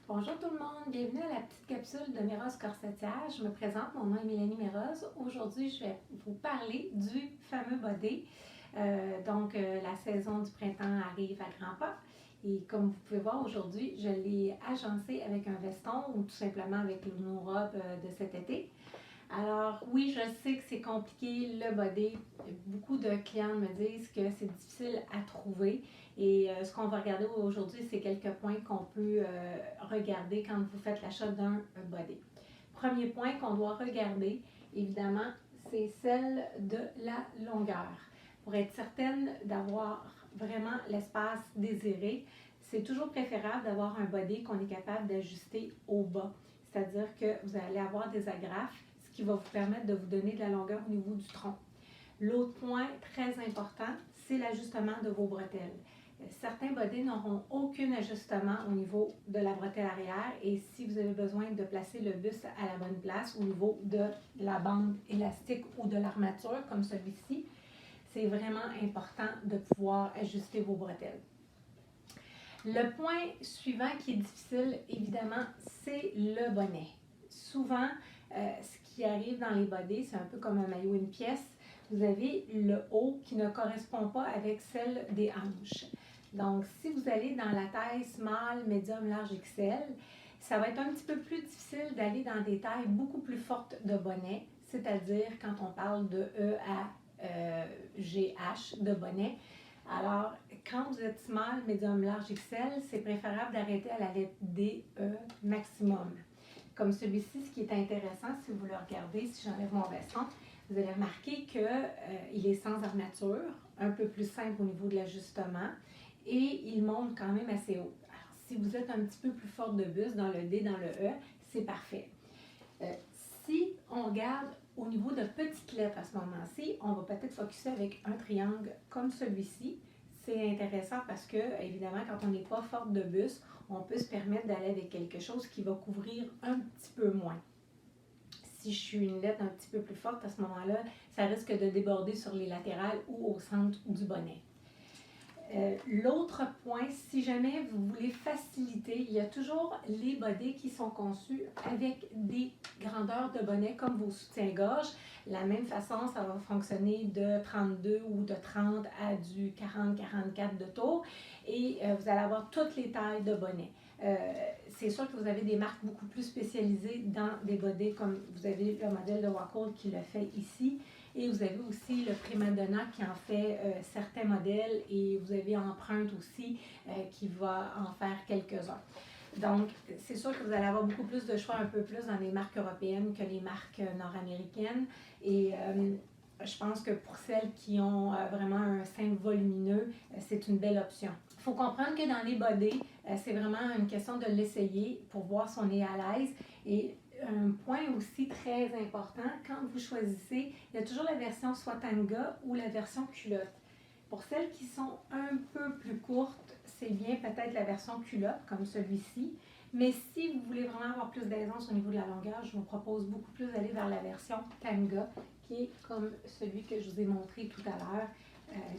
Bonjour tout le monde, bienvenue à la petite capsule de Méroz Corsetière. Je me présente, mon nom est Mélanie Méroz. Aujourd'hui, je vais vous parler du fameux body. La saison du printemps arrive à grands pas. Et comme vous pouvez voir aujourd'hui, je l'ai agencé avec un veston ou tout simplement avec nos robes de cet été. Alors oui, je sais que c'est compliqué le body. Beaucoup de clients me disent que c'est difficile à trouver. Et ce qu'on va regarder aujourd'hui, c'est quelques points qu'on peut regarder quand vous faites l'achat d'un body. Premier point qu'on doit regarder, évidemment, c'est celle de la longueur. Pour être certaine d'avoir vraiment l'espace désiré, c'est toujours préférable d'avoir un body qu'on est capable d'ajuster au bas. C'est-à-dire que vous allez avoir des agrafes, ce qui va vous permettre de vous donner de la longueur au niveau du tronc. L'autre point très important, c'est l'ajustement de vos bretelles. Certains bodys n'auront aucun ajustement au niveau de la bretelle arrière et si vous avez besoin de placer le buste à la bonne place au niveau de la bande élastique ou de l'armature comme celui-ci, c'est vraiment important de pouvoir ajuster vos bretelles. Le point suivant qui est difficile, évidemment, c'est le bonnet. Souvent, ce qui arrive dans les bodys, c'est un peu comme un maillot, une pièce. Vous avez le haut qui ne correspond pas avec celle des hanches. Donc, si vous allez dans la taille small, medium, large, XL, ça va être un petit peu plus difficile d'aller dans des tailles beaucoup plus fortes de bonnet, c'est-à-dire quand on parle de E à GH de bonnet. Alors, quand vous êtes small, medium, large, XL, c'est préférable d'arrêter à la lettre D, E maximum. Comme celui-ci, ce qui est intéressant, si vous le regardez, si j'enlève mon veston, vous allez remarquer qu'il est sans armature, un peu plus simple au niveau de l'ajustement et il monte quand même assez haut. Alors, si vous êtes un petit peu plus forte de buste dans le D, dans le E, c'est parfait. Si on regarde au niveau de petites lettres à ce moment-ci, on va peut-être focuser avec un triangle comme celui-ci. C'est intéressant parce que, évidemment, quand on n'est pas forte de buste, on peut se permettre d'aller avec quelque chose qui va couvrir un petit peu moins. Si je suis une lettre un petit peu plus forte, à ce moment-là, ça risque de déborder sur les latérales ou au centre du bonnet. L'autre point, si jamais vous voulez faciliter, il y a toujours les bodys qui sont conçus avec des grandeurs de bonnet comme vos soutiens-gorge. De la même façon, ça va fonctionner de 32 ou de 30 à du 40-44 de tour et vous allez avoir toutes les tailles de bonnet. C'est sûr que vous avez des marques beaucoup plus spécialisées dans des bodys comme vous avez le modèle de Wacoal qui le fait ici. Et vous avez aussi le Prima Donna qui en fait certains modèles et vous avez Empreinte aussi qui va en faire quelques-uns. Donc, c'est sûr que vous allez avoir beaucoup plus de choix, un peu plus dans les marques européennes que les marques nord-américaines. Et je pense que pour celles qui ont vraiment un sein volumineux, c'est une belle option. Il faut comprendre que dans les bodys, c'est vraiment une question de l'essayer pour voir si on est à l'aise. Et un point aussi très important, quand vous choisissez, il y a toujours la version soit tanga ou la version culotte. Pour celles qui sont un peu plus courtes, c'est bien peut-être la version culotte comme celui-ci. Mais si vous voulez vraiment avoir plus d'aisance au niveau de la longueur, je vous propose beaucoup plus d'aller vers la version tanga, qui est comme celui que je vous ai montré tout à l'heure,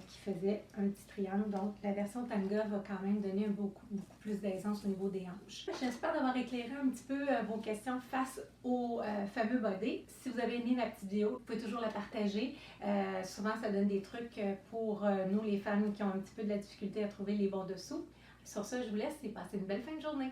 qui faisait un petit triangle. Donc, la version tanga va quand même donner beaucoup plus d'aisance au niveau des hanches. J'espère d'avoir éclairé un petit peu vos questions face au fameux body. Si vous avez aimé ma petite vidéo, vous pouvez toujours la partager. Souvent, ça donne des trucs pour nous, les femmes qui ont un petit peu de la difficulté à trouver les bons dessous. Sur ce, je vous laisse et passez une belle fin de journée.